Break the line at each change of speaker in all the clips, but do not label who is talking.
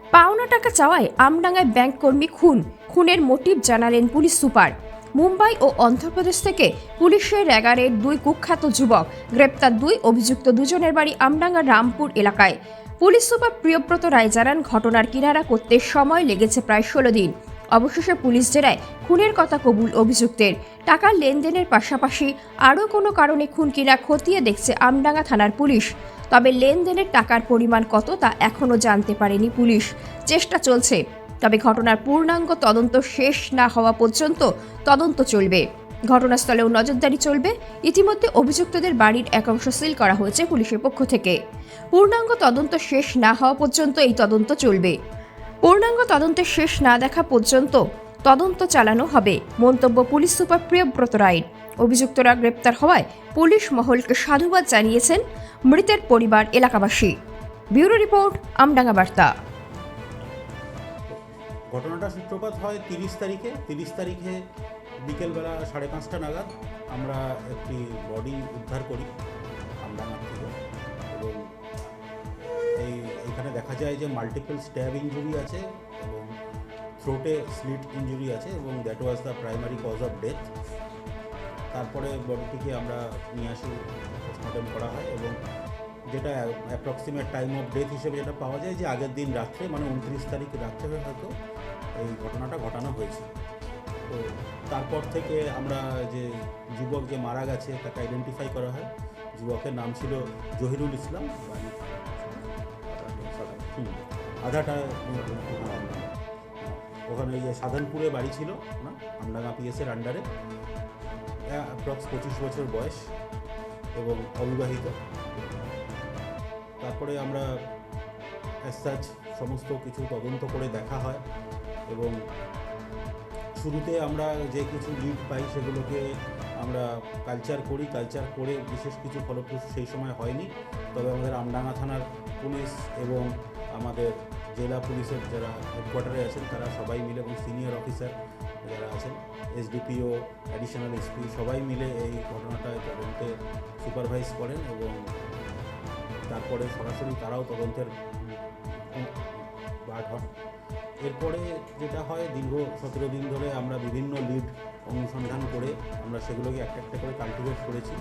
পাওনা টাকা চাওয়ায় আমডাঙ্গায় ব্যাংক কর্মী খুনের মোটিভ জানালেন পুলিশ সুপার। মুম্বাই ও অন্ধ্রপ্রদেশ থেকে পুলিশের র্যাগারের 2 কুখ্যাত যুবক গ্রেপ্তার। 2 অভিযুক্ত দুজনের বাড়ি আমডাঙ্গার রামপুর এলাকায়। পুলিশ সুপার প্রিয়ব্রত রায় জানান, ঘটনার কিনারা করতে সময় লেগেছে প্রায় 16 দিন। অবশেষে পুলিশ জেরায় খুনের কথা কবুল অভিযুক্তের। টাকার লেনদেনের পাশাপাশি আরও কোনো কারণে খুন কিনা খতিয়ে দেখছে আমডাঙ্গা থানার পুলিশ। তবে লেনদেনের টাকার পরিমাণ কত তা এখনও জানতে পারেনি পুলিশ। চেষ্টা চলছে, তবে ঘটনার পূর্ণাঙ্গ তদন্ত শেষ না হওয়া পর্যন্ত তদন্ত চলবে। ঘটনাস্থলেও নজরদারি চলবে। ইতিমধ্যে অভিযুক্তদের বাড়ির একাংশ সিল করা হয়েছে পুলিশের পক্ষ থেকে। পূর্ণাঙ্গ তদন্ত শেষ না হওয়া পর্যন্ত এই তদন্ত চলবে। পূর্ণাঙ্গ তদন্তের শেষ না দেখা পর্যন্ত তদন্ত চালানো হবে, মন্তব্য পুলিশ সুপার প্রিয়ব্রত রায়ের। অভিযুক্তরা গ্রেপ্তার হওয়ায় পুলিশ মহলকে সাধুবাদ জানিয়েছেন মৃতের পরিবার, এলাকাবাসী। ব্যুরো রিপোর্ট, আমডাঙ্গা বার্তা।
ঘটনাটা সূত্রপাত হয় 30 তারিখে বিকেলবেলা 5:30 নাগাদ আমরা একটি বডি উদ্ধার করি আমডাঙ্গা থেকে। এবং এইখানে দেখা যায় যে মাল্টিপল স্ট্যাব ইঞ্জুরি আছে এবং থ্রোটে স্লিট ইঞ্জুরি আছে এবং that was the primary cause of death. তারপরে বডিটিকে আমরা নিয়ে আসি, পোস্টমর্টম করা হয় এবং যেটা অ্যাপ্রক্সিমেট টাইম অফ ডেথ হিসেবে যেটা পাওয়া যায় যে আগের দিন রাত্রে, মানে 29 তারিখ রাত্রে হয়তো এই ঘটনাটা ঘটানো হয়েছে। তো তারপর থেকে আমরা যে যুবক যে মারা গেছে তাকে আইডেন্টিফাই করা হয়। যুবকের নাম ছিল জহিরুল ইসলাম, আধাটা ওখানে যে সাধনপুরে বাড়ি ছিল না, আমডাঙ্গা পিএসের আন্ডারে। অ্যাপ্রক্স 25 বছর বয়স এবং অবিবাহিত। তারপরে আমরা অ্যাজ সমস্ত কিছু তদন্ত করে দেখা হয় এবং শুরুতে আমরা যে কিছু লিড পাই সেগুলোকে আমরা কালচার করে বিশেষ কিছু ফলপ্রসূ সেই সময় হয়নি। তবে আমাদের আমডাঙ্গা থানার পুলিশ এবং আমাদের জেলা পুলিশের যারা হেডকোয়ার্টারে আছেন তারা সবাই মিলে এবং সিনিয়র অফিসার যারা আছেন, এসডিপিও, অ্যাডিশনাল এসপি, সবাই মিলে এই ঘটনাটায় তদন্তে সুপারভাইজ করেন এবং তারপরে সরাসরি তারাও তদন্তের পার্ট হন। এরপরে যেটা হয়, দীর্ঘ 17 দিন ধরে আমরা বিভিন্ন লিড অনুসন্ধান করে আমরা সেগুলোকে একটা একটা করে কাল্টিভেট করেছি।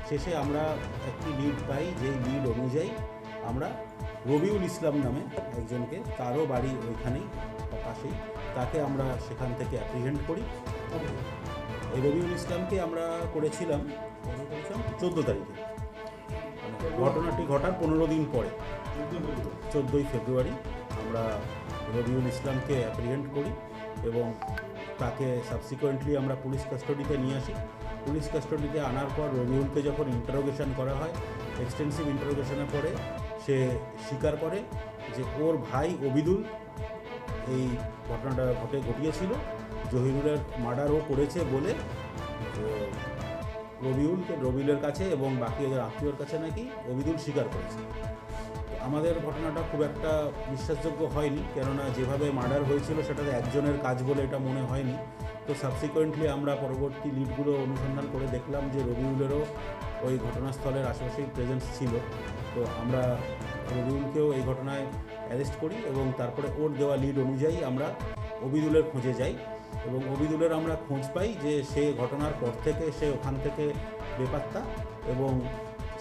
শেষে আমরা একটি লিড পাই, যেই লিড অনুযায়ী আমরা রবিউল ইসলাম নামে একজনকে, তারও বাড়ি ওইখানেই পাশেই, তাকে আমরা সেখান থেকে অ্যাপ্রিহেন্ড করি। এই রবিউল ইসলামকে আমরা করেছিলাম 14 তারিখে, ঘটনাটি ঘটার 15 দিন পরে 14ই ফেব্রুয়ারি আমরা রবিউল ইসলামকে অ্যাপ্রিহেন্ড করি এবং তাকে সাবসিকুয়েন্টলি আমরা পুলিশ কাস্টডিতে নিয়ে আসি। পুলিশ কাস্টডিতে আনার পর রবিউলকে যখন ইন্টারোগেশন করা হয়, এক্সটেন্সিভ ইন্টারোগেশনের পরে সে স্বীকার করে যে ওর ভাই অবিদুল এই ঘটনাটা জহিরুলের মার্ডারও করেছে বলে রবিউলের কাছে এবং বাকি ওদের আত্মীয়র কাছে নাকি অবিদুল স্বীকার করেছে। আমাদের ঘটনাটা খুব একটা বিশ্বাসযোগ্য হয়নি, কেননা যেভাবে মার্ডার হয়েছিল সেটাতে একজনের কাজ বলে এটা মনে হয়নি। তো সাবসিকুয়েন্টলি আমরা পরবর্তী লিডগুলো অনুসন্ধান করে দেখলাম যে রবিউলেরও ওই ঘটনাস্থলের আশেপাশেই প্রেজেন্স ছিল। তো আমরা রবিউলকেও এই ঘটনায় অ্যারেস্ট করি এবং তারপরে ওর দেওয়া লিড অনুযায়ী আমরা অবিদুলের খোঁজে যাই এবং অবিদুলের আমরা খোঁজ পাই যে সে ঘটনার পর থেকে সে ওখান থেকে বেপাত্তা এবং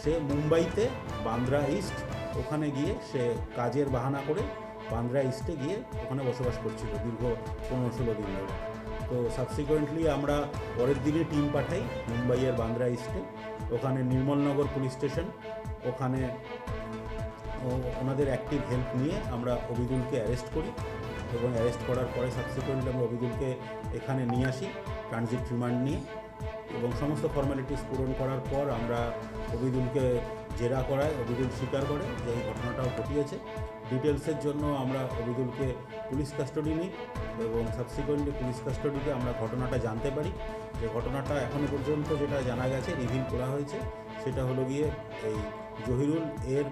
সে মুম্বাইতে বান্দ্রা ইস্ট ওখানে গিয়ে সে কাজের বাহানা করে বান্দ্রা ইস্টে গিয়ে ওখানে বসবাস করছিল দীর্ঘ 15-16 দিন ধরে। তো সাবসিকুয়েন্টলি আমরা পরের দিনে টিম পাঠাই মুম্বাইয়ের বান্দ্রা ইস্টে, ওখানে নির্মলনগর পুলিশ স্টেশন, ওখানে ওনাদের অ্যাক্টিভ হেল্প নিয়ে আমরা অবিদুলকে অ্যারেস্ট করি এবং অ্যারেস্ট করার পরে সাবসিকুয়েন্টলি আমরা অবিদুলকে এখানে নিয়ে আসি ট্রানজিট রিমান্ড নিয়ে এবং সমস্ত ফর্মালিটিস পূরণ করার পর আমরা অবিদুলকে জেরা করায়। অবিদুল স্বীকার করে যে এই ঘটনাটাও ঘটিয়েছে। ডিটেলসের জন্য আমরা অবিদুলকে পুলিশ কাস্টডি নিই এবং সাবসিকুয়েন্টলি পুলিশ কাস্টডিতে আমরা ঘটনাটা জানতে পারি। যে ঘটনাটা এখনও পর্যন্ত যেটা জানা গেছে, রিভিল করা হয়েছে, সেটা হলো গিয়ে এই জহিরুল এর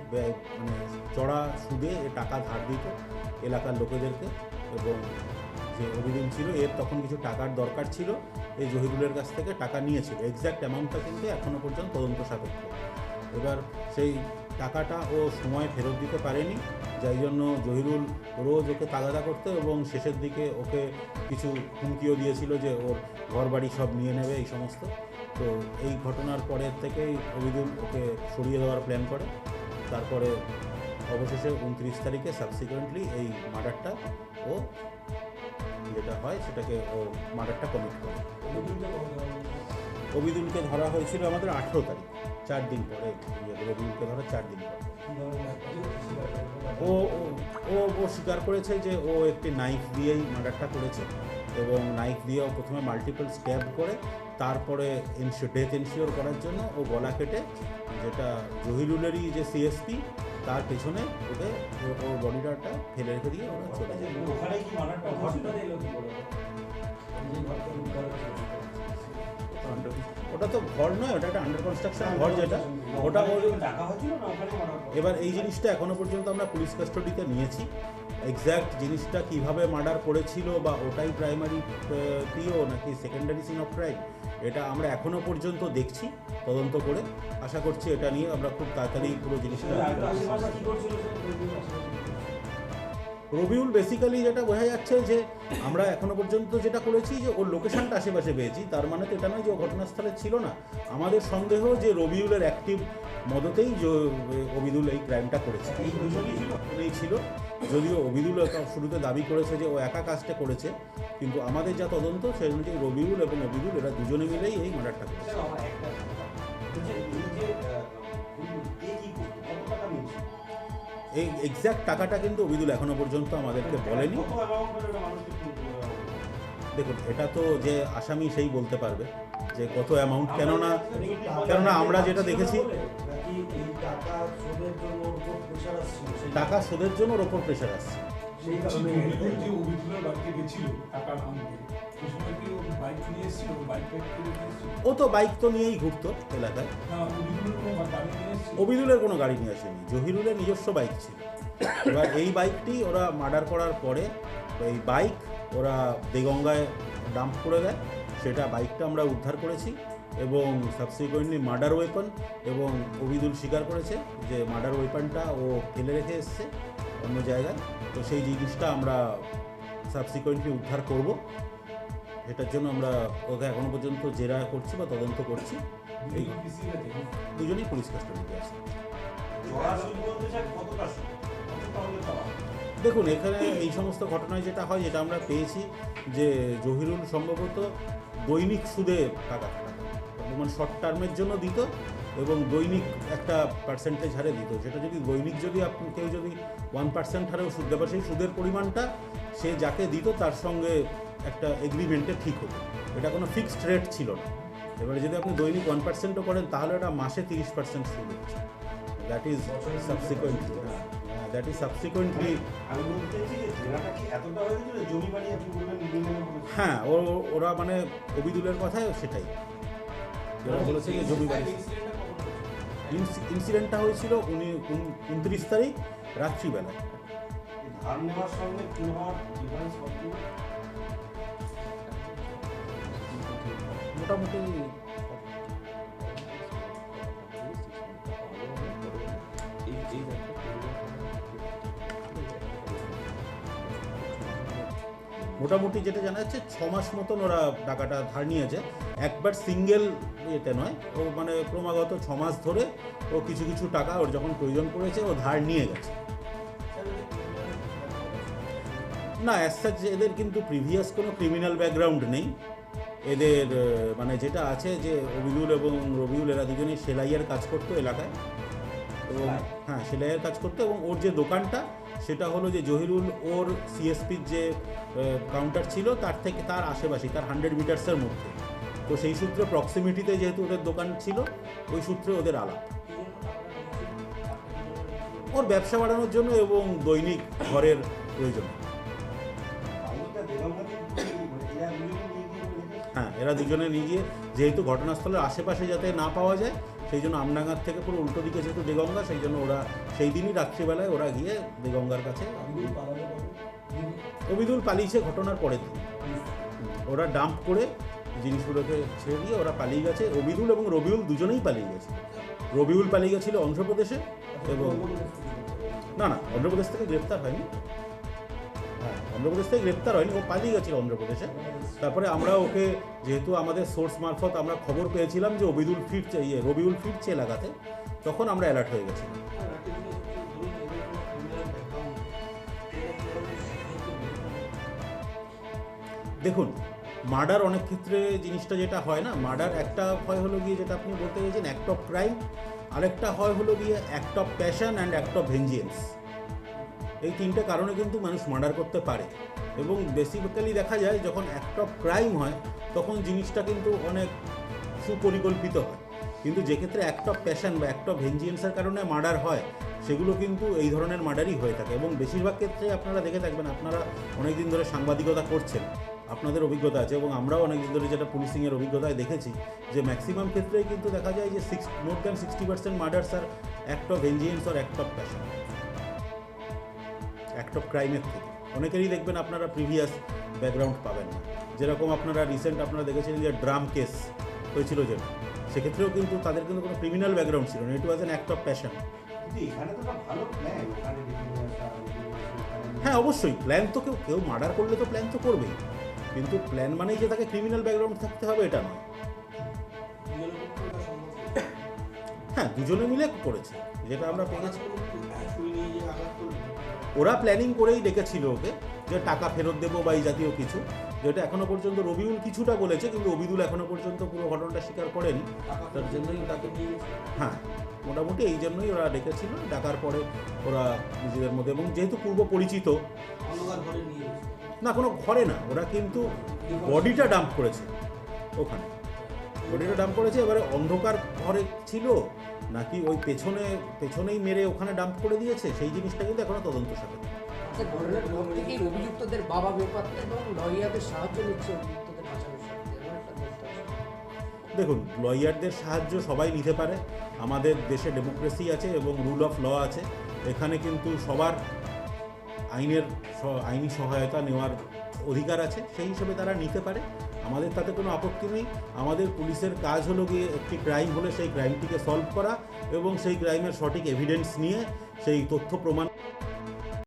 চড়া সুদে টাকা ধার দিত এলাকার লোকেদেরকে এবং যে অভিযোগ ছিল এর তখন কিছু টাকার দরকার ছিল, এই জহিরুলের কাছ থেকে টাকা নিয়েছিল। এক্স্যাক্ট অ্যামাউন্টটা কিন্তু এখনও পর্যন্ত তদন্ত সাপেক্ষ। এবার সেই টাকাটা ও সময় ফেরত দিতে পারেনি যাই জন্য জহিরুল রোজ ওকে তাগাদা করতো এবং শেষের দিকে ওকে কিছু হুমকিও দিয়েছিল যে ওর ঘর বাড়ি সব নিয়ে নেবে এই সমস্ত। তো এই ঘটনার পরের থেকেই অবিদুল ওকে সরিয়ে দেওয়ার প্ল্যান করে। তারপরে অবশেষে 29 তারিখে সাবসিকুয়েন্টলি এই মার্ডারটা ও যেটা হয় সেটাকে ও মার্ডারটা কমিট করে। অবিদুলকে ধরা হয়েছিল আমাদের 18 তারিখ, 4 দিন পরে। অবিদুলকে ধরা 4 দিন পরে ও ও ও স্বীকার করেছে যে ও একটি নাইফ দিয়েই মার্ডারটা করেছে এবং নাইফ দিয়ে ও প্রথমে মাল্টিপল স্ট্যাব করে তারপরে ডেথ এনশিওর করার জন্য ও গলা কেটে, যেটা জহিরুলেরই যে সিএসপি তার পেছনে ওকে ওর বডিটা ফেলে রেখে দিয়ে ওরা চলে যায়। ওটা তো ঘর নয়, ওটা একটা আন্ডার কনস্ট্রাকশন ঘর, যেটা ওটা এবার এই জিনিসটা এখনো পর্যন্ত আমরা পুলিশ কাস্টডিতে নিয়েছি। এক্স্যাক্ট জিনিসটা কিভাবে মার্ডার করেছিল বা ওটাই প্রাইমারি পিও নাকি সেকেন্ডারি সিন অফ ক্রাইম, এটা আমরা এখনো পর্যন্ত দেখছি তদন্ত করে। আশা করছি এটা নিয়ে আমরা খুব তাড়াতাড়ি পুরো জিনিসটা। রবিউল বেসিক্যালি যেটা বোঝা যাচ্ছে যে আমরা এখনো পর্যন্ত যেটা করেছি যে ওর লোকেশনটা আশেপাশে পেয়েছি, তার মানে তো এটা নয় যে ও ঘটনাস্থলে ছিল না। আমাদের সন্দেহ যে রবিউলের অ্যাক্টিভ মদতেই যে অবিদুল এই ক্রাইমটা করেছে। এই ছিল, যদিও অবিদুল শুরুতে দাবি করেছে যে ও একা কাজটা করেছে, কিন্তু আমাদের যা তদন্ত সেই অনুযায়ী রবিউল এবং অবিদুল এরা দুজনে মিলেই এই মার্ডারটা করেছে। এই এক্স্যাক্ট টাকাটা কিন্তু অবিদুল এখনো পর্যন্ত আমাদেরকে বলেনি। দেখুন, এটা তো যে আসামি সেই বলতে পারবে যে কত অ্যামাউন্ট, কেননা আমরা যেটা দেখেছি টাকা শোধের জন্য ওর ওপর প্রেশার আসছে। ও তো বাইক তো নিয়েই ঘুরতো এলাকায়। অবিদুলের কোনো গাড়ি নিয়ে আসেনি, জহিরুলের নিজস্ব বাইক ছিল। এবার এই বাইকটি ওরা মার্ডার করার পরে এই বাইক ওরা দেগঙ্গায় ডাম্প করে দেয়। সেটা বাইকটা আমরা উদ্ধার করেছি এবং সাবসিকুয়েন্টলি মার্ডার ওয়েপন, এবং অবিদুল স্বীকার করেছে যে মার্ডার ওয়েপনটা ও ফেলে রেখে এসছে অন্য জায়গায়। তো সেই জিনিসটা আমরা সাবসিকুয়েন্টলি উদ্ধার করব। এটার জন্য আমরা ওকে এখনো পর্যন্ত জেরা করছি বা তদন্ত করছি। এই দুজনেই পুলিশ কাস্টডিতে আছে। দেখুন, এখানে এই সমস্ত ঘটনায় যেটা হয়, যেটা আমরা পেয়েছি যে জহিরুল সম্ভবত দৈনিক সুদে টাকা মানে শর্ট টার্মের জন্য দিত এবং দৈনিক একটা পার্সেন্টেজ হারে দিত। সেটা যদি দৈনিক যদি কেউ যদি 1% হারেও সুদ দেয়, সেই সুদের পরিমাণটা সে যাকে দিত তার সঙ্গে একটা এগ্রিমেন্টে ঠিক হতো। এটা কোনো ফিক্সড রেট ছিল না। এবারে যদি আপনি দৈনিক 1%ও করেন তাহলে এটা মাসে 30% সুদ হচ্ছে। দ্যাট ইজ সাবসিকুয়েন্টলি হ্যাঁ, ওরা মানে অবিদুলের কথায় সেটাই ওরা বলেছে যে জমি বাড়ি। ইনসিডেন্টটা হয়েছিল 29 তারিখ রাত্রিবেলায়। মোটামুটি মোটামুটি যেটা জানা যাচ্ছে 6 মাস মতন ওরা টাকাটা ধার নিয়েছে। একবার সিঙ্গেল ইয়েতে নয়, ও মানে ক্রমাগত 6 মাস ধরে ও কিছু কিছু টাকা ওর যখন প্রয়োজন পড়েছে ও ধার নিয়ে গেছে। না, অ্যাজ এদের কিন্তু প্রিভিয়াস কোনো ক্রিমিনাল ব্যাকগ্রাউন্ড নেই। এদের মানে যেটা আছে যে অবিদুল এবং রবিউল এরা দুজনেই সেলাইয়ের কাজ করতো এলাকায়, এবং হ্যাঁ সেলাইয়ের কাজ করতো। এবং ওর যে দোকানটা সেটা হলো যে জহিরুল ওর সিএসপির যে কাউন্টার ছিল তার আশেপাশে, তার 100 মিটার্সের মধ্যে। তো সেই সূত্রে প্রক্সিমিটিতে যেহেতু ওদের দোকান ছিল, ওই সূত্রে ওদের আলাপ। ওর ব্যবসা বাড়ানোর জন্য এবং দৈনিক ঘরের প্রয়োজন। হ্যাঁ, এরা দুজনে নিয়ে গিয়ে, যেহেতু ঘটনাস্থলের আশেপাশে যাতে না পাওয়া যায় সেই জন্য আমডাঙ্গার থেকে পুরো উল্টো দিকে যেহেতু দেগঙ্গা, সেই জন্য ওরা সেই দিনই রাত্রিবেলায় ওরা গিয়ে দেগঙ্গার কাছে। অবিদুল পালিয়েছে ঘটনার পরের দিন। ওরা ডাম্প করে জিনিসগুলোকে ছেড়ে দিয়ে ওরা পালিয়ে গেছে। অবিদুল এবং রবিউল দুজনেই পালিয়ে গেছে। রবিউল পালিয়ে গেছিল অন্ধ্রপ্রদেশে এবং না না, অন্ধ্রপ্রদেশ থেকে গ্রেপ্তার হয়নি। হ্যাঁ, অন্ধ্রপ্রদেশ থেকে গ্রেপ্তার হয়নি, ও পালিয়ে গেছিল অন্ধ্রপ্রদেশে। তারপরে আমরা ওকে, যেহেতু আমাদের সোর্স মারফত আমরা খবর পেয়েছিলাম যে রবিউল ফিরছে এলাকাতে, তখন আমরা অ্যালার্ট হয়ে গেছিলাম। দেখুন, মার্ডার অনেক ক্ষেত্রে জিনিসটা যেটা হয় না, মার্ডার একটা হয় হলো গিয়ে, যেটা আপনি বলতে গেছেন অ্যাক্ট অফ ক্রাইম, আরেকটা হয় হলো গিয়ে act of passion and act of vengeance. এই তিনটে কারণে কিন্তু মানুষ মার্ডার করতে পারে, এবং বেসিক্যালি দেখা যায় যখন অ্যাক্ট অফ ক্রাইম হয় তখন জিনিসটা কিন্তু অনেক সুপরিকল্পিত হয়, কিন্তু যে ক্ষেত্রে অ্যাক্ট অফ প্যাশন বা অ্যাক্ট অফ ভেঞ্জিয়েন্সের কারণে মার্ডার হয় সেগুলো কিন্তু এই ধরনের মার্ডারই হয়ে থাকে। এবং বেশিরভাগ ক্ষেত্রে আপনারা দেখে থাকবেন, আপনারা অনেক দিন ধরে সাংবাদিকতা করছেন, আপনাদের অভিজ্ঞতা আছে, এবং আমরাও অনেক দিন ধরে যেটা পুলিশিংয়ের অভিজ্ঞতায় দেখেছি যে ম্যাক্সিমাম ক্ষেত্রেই কিন্তু দেখা যায় যে more than 60% murders are act of vengeance আর act of passion, act of ক্রাইমের থেকে। অনেকেরই দেখবেন আপনারা প্রিভিয়াস ব্যাকগ্রাউন্ড পাবেন না, যেরকম আপনারা রিসেন্ট আপনারা দেখেছিলেন যে ড্রাম কেস হয়েছিল, যেটা সেক্ষেত্রেও কিন্তু তাদের কিন্তু কোনো ক্রিমিনাল ব্যাকগ্রাউন্ড ছিল না, it was an act of passion. হ্যাঁ, অবশ্যই প্ল্যান তো কেউ মার্ডার করলে তো প্ল্যান তো করবেই, কিন্তু প্ল্যান মানেই যে তাকে ক্রিমিনাল ব্যাকগ্রাউন্ড থাকতে হবে এটা নয়। হ্যাঁ, দুজনে মিলে করেছে, যেটা আমরা পেয়েছি। ওরা প্ল্যানিং করেই ডেকেছিল ওকে, যে টাকা ফেরত দেবো বা এই জাতীয় কিছু, যেটা এখনো পর্যন্ত রবিউল কিছুটা বলেছে, কিন্তু অবিদুল এখনো পর্যন্ত পুরো ঘটনাটা স্বীকার করেনি। তার জন্যই তাকে, হ্যাঁ মোটামুটি এই জন্যই ওরা ডেকেছিল, ডাকার পরে ওরা নিজেদের মধ্যে, এবং যেহেতু পূর্ব পরিচিত, না কোনো ঘরে না, ওরা কিন্তু বডিটা ডাম্প করেছে ওখানে, বডিটা ডাম্প করেছে। এবারে অন্ধকার ঘরে ছিল নাকি ওই পেছনেই মেরে ওখানে ডাম্প করে দিয়েছে, সেই জিনিসটা কিন্তু এখনো তদন্ত সাপেক্ষে।
ঘটনার পর থেকেই অভিযুক্তদের বাবা বেপাত্তা এবং লয়ারদের সাহায্য নিচ্ছে অভিযুক্তদের বাঁচানোর স্বার্থে, এমন একটা তথ্য আছে।
দেখুন, লয়ারদের সাহায্য সবাই নিতে পারে, আমাদের দেশে ডেমোক্রেসি আছে এবং রুল অফ ল আছে, এখানে কিন্তু সবার আইনি সহায়তা নেওয়ার অধিকার আছে, সেই হিসেবে তারা নিতে পারে, আমাদের তাতে কোনো আপত্তি নেই। আমাদের পুলিশের কাজ হলো গিয়ে একটি ক্রাইম হলে সেই ক্রাইমটিকে সলভ করা এবং সেই ক্রাইমের সঠিক এভিডেন্স নিয়ে সেই তথ্য প্রমাণ